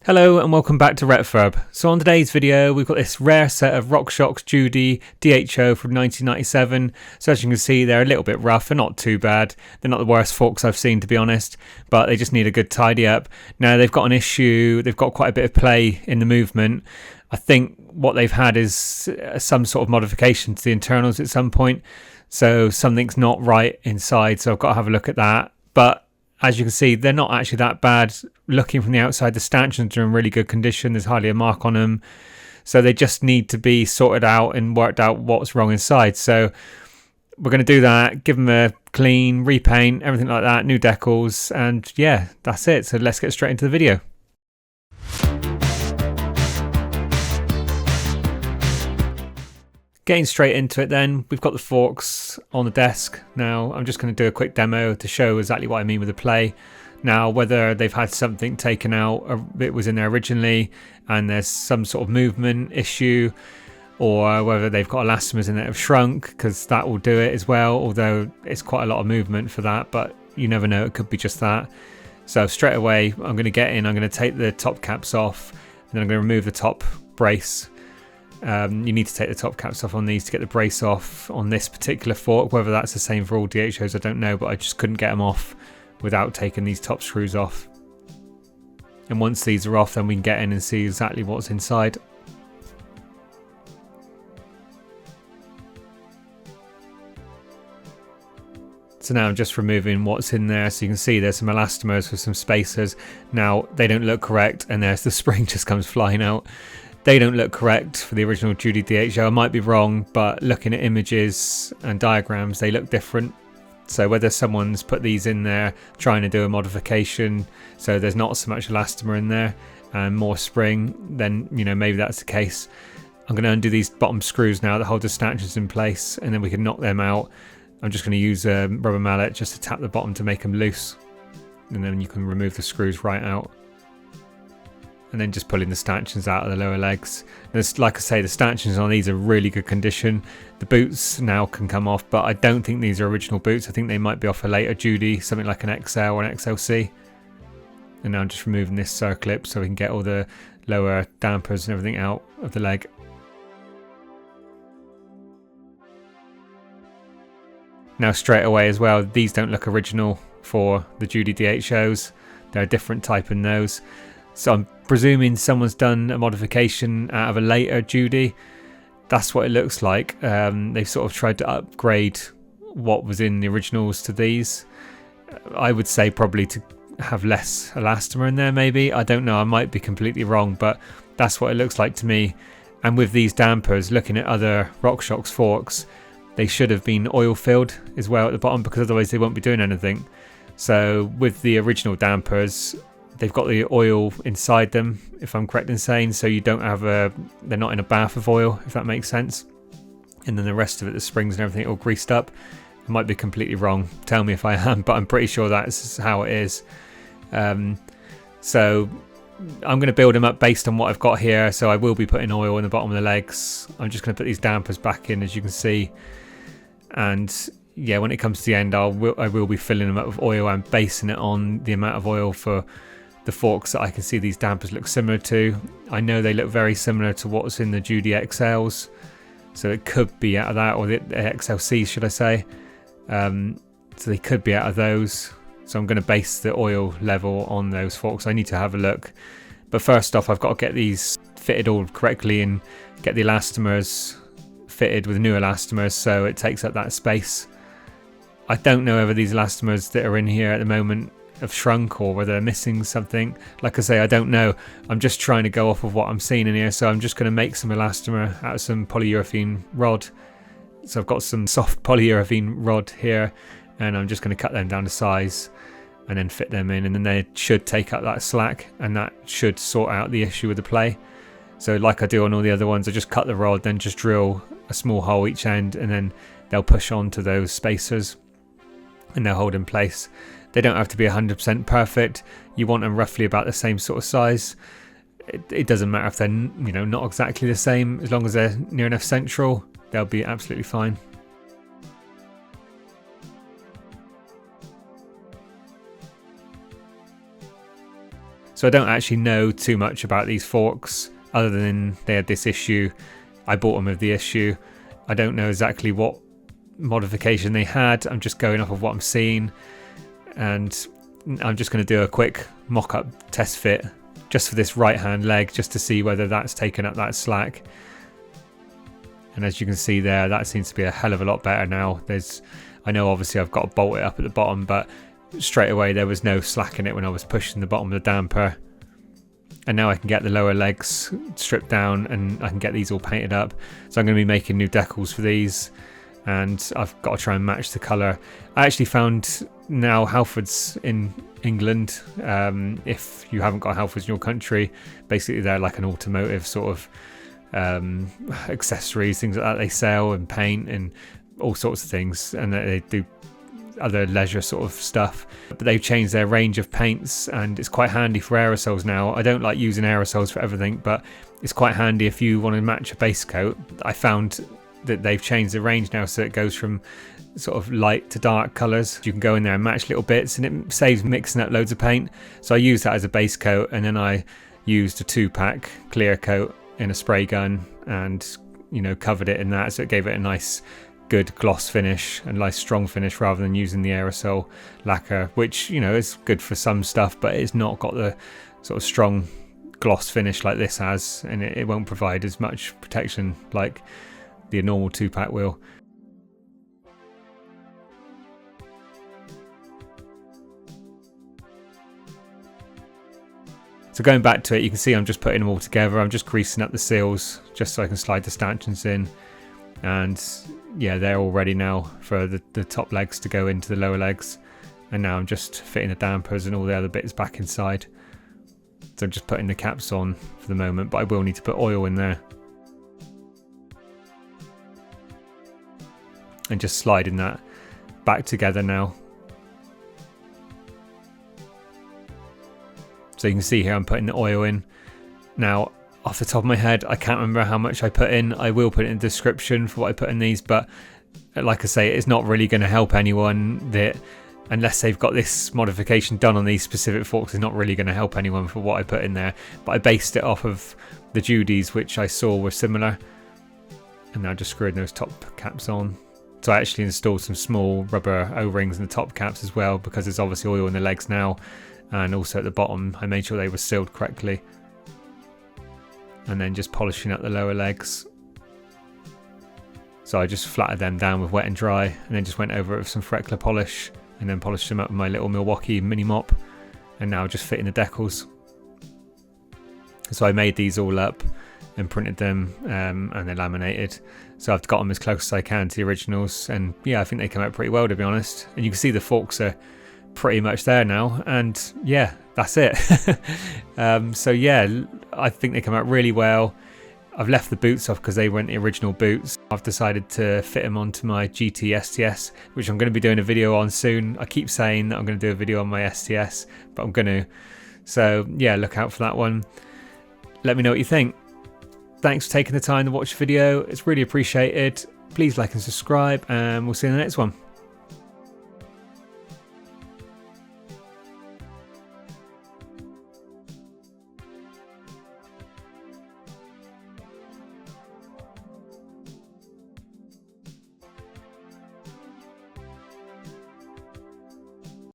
Hello and welcome back to Retfurb. So on today's video we've got this rare set of Rockshox Judy DHO from 1997. So as you can see they're a little bit rough, they're not too bad. They're not the worst forks I've seen, to be honest, but they just need a good tidy up. Now they've got an issue, they've got quite a bit of play in the movement. I think what they've had is some sort of modification to the internals at some point. So something's not right inside, so I've got to have a look at that. But as you can see, they're not actually that bad. Looking from the outside, the stanchions are in really good condition. There's hardly a mark on them. So they just need to be sorted out and worked out what's wrong inside. So we're going to do that, give them a clean, repaint, everything like that, new decals. And yeah, that's it. So let's get straight into the video. Getting straight into it then, we've got the forks on the desk. Now I'm just going to do a quick demo to show exactly what I mean with the play. Now whether they've had something taken out, it was in there originally and there's some sort of movement issue, or whether they've got elastomers in that have shrunk, because that will do it as well, although it's quite a lot of movement for that, but you never know, it could be just that. So straight away I'm going to get in, I'm going to take the top caps off and then I'm going to remove the top brace. You need to take the top caps off on these to get the brace off on this particular fork. Whether that's the same for all DHOs I don't know, but I just couldn't get them off without taking these top screws off. And once these are off, then we can get in and see exactly what's inside. So now I'm just removing what's in there, so you can see there's some elastomers with some spacers. Now they don't look correct and there's the spring just comes flying out. They don't look correct for the original Judy DHO. I might be wrong, but looking at images and diagrams, they look different. So whether someone's put these in there trying to do a modification so there's not so much elastomer in there and more spring, then maybe that's the case. I'm going to undo these bottom screws now that hold the stanchions in place, and then we can knock them out. I'm just going to use a rubber mallet just to tap the bottom to make them loose, and then you can remove the screws right out. And then just pulling the stanchions out of the lower legs. And like I say, the stanchions on these are really good condition. The boots now can come off, but I don't think these are original boots. I think they might be off a later Judy, something like an XL or an XLC. And now I'm just removing this circlip so we can get all the lower dampers and everything out of the leg. Now straight away as well, these don't look original for the Judy DHOs. They're a different type in those. So I'm presuming someone's done a modification out of a later Judy. That's what it looks like. They've sort of tried to upgrade what was in the originals to these. I would say probably to have less elastomer in there maybe. I don't know, I might be completely wrong, but that's what it looks like to me. And with these dampers, looking at other Rockshox forks, they should have been oil filled as well at the bottom, because otherwise they won't be doing anything. So with the original dampers, they've got the oil inside them, if I'm correct in saying, so you don't have they're not in a bath of oil, if that makes sense. And then the rest of it, the springs and everything, all greased up. I might be completely wrong, tell me if I am, but I'm pretty sure that's how it is. So I'm going to build them up based on what I've got here, so I will be putting oil in the bottom of the legs. I'm just going to put these dampers back in, as you can see. And yeah, when it comes to the end, I will be filling them up with oil and basing it on the amount of oil for the forks that I can see these dampers look similar to. I know they look very similar to what's in the Judy XLs, so it could be out of that, or the XLCs should I say. So they could be out of those, so I'm going to base the oil level on those forks. I need to have a look, but first off I've got to get these fitted all correctly and get the elastomers fitted with new elastomers so it takes up that space. I don't know whether these elastomers that are in here at the moment have shrunk or whether they're missing something. Like I say, I don't know. I'm just trying to go off of what I'm seeing in here, so I'm just going to make some elastomer out of some polyurethane rod. So I've got some soft polyurethane rod here, and I'm just going to cut them down to size and then fit them in, and then they should take up that slack, and that should sort out the issue with the play. So like I do on all the other ones, I just cut the rod, then just drill a small hole each end, and then they'll push onto those spacers and they'll hold in place. They don't have to be 100% perfect. You want them roughly about the same sort of size. It doesn't matter if they're not exactly the same, as long as they're near enough central, they'll be absolutely fine. So I don't actually know too much about these forks other than they had this issue. I bought them with the issue. I don't know exactly what modification they had. I'm just going off of what I'm seeing, and I'm just going to do a quick mock-up test fit just for this right hand leg, just to see whether that's taken up that slack. And as you can see there, that seems to be a hell of a lot better now. I know obviously I've got to bolt it up at the bottom, but straight away there was no slack in it when I was pushing the bottom of the damper. And now I can get the lower legs stripped down and I can get these all painted up. So I'm going to be making new decals for these, and I've got to try and match the colour. I actually found now Halfords in England, if you haven't got Halfords in your country, basically they're like an automotive sort of accessories, things like that they sell, and paint and all sorts of things, and they do other leisure sort of stuff. But they've changed their range of paints, and it's quite handy for aerosols now. I don't like using aerosols for everything, but it's quite handy if you want to match a base coat. I found that they've changed the range now, so it goes from sort of light to dark colours. You can go in there and match little bits, and it saves mixing up loads of paint. So I used that as a base coat, and then I used a 2-pack clear coat in a spray gun, and covered it in that, so it gave it a nice good gloss finish and nice strong finish, rather than using the aerosol lacquer, which is good for some stuff, but it's not got the sort of strong gloss finish like this has, and it won't provide as much protection like the normal 2-pack will. So going back to it, you can see I'm just putting them all together. I'm just greasing up the seals just so I can slide the stanchions in, and yeah, they're all ready now for the top legs to go into the lower legs. And now I'm just fitting the dampers and all the other bits back inside. So I'm just putting the caps on for the moment, but I will need to put oil in there. And just sliding that back together now. So you can see here I'm putting the oil in. Now, off the top of my head, I can't remember how much I put in. I will put it in the description for what I put in these, but like I say, it's not really going to help anyone that, unless they've got this modification done on these specific forks, it's not really going to help anyone for what I put in there. But I based it off of the Judys, which I saw were similar. And now just screwing those top caps on. So I actually installed some small rubber O-rings in the top caps as well, because there's obviously oil in the legs now. And also at the bottom, I made sure they were sealed correctly. And then just polishing up the lower legs. So I just flattered them down with wet and dry, and then just went over it with some Freckler polish, and then polished them up with my little Milwaukee mini mop. And now just fitting the decals. So I made these all up and printed them, and they're laminated. So I've got them as close as I can to the originals, and yeah, I think they come out pretty well, to be honest. And you can see the forks are pretty much there now, and yeah, that's it. So yeah, I think they come out really well. I've left the boots off because they weren't the original boots. I've decided to fit them onto my GT STS, which I'm going to be doing a video on soon. I keep saying that I'm going to do a video on my STS, but I'm going to. So yeah, look out for that one. Let me know what you think. Thanks for taking the time to watch the video. It's really appreciated. Please like and subscribe, and we'll see you in the next one.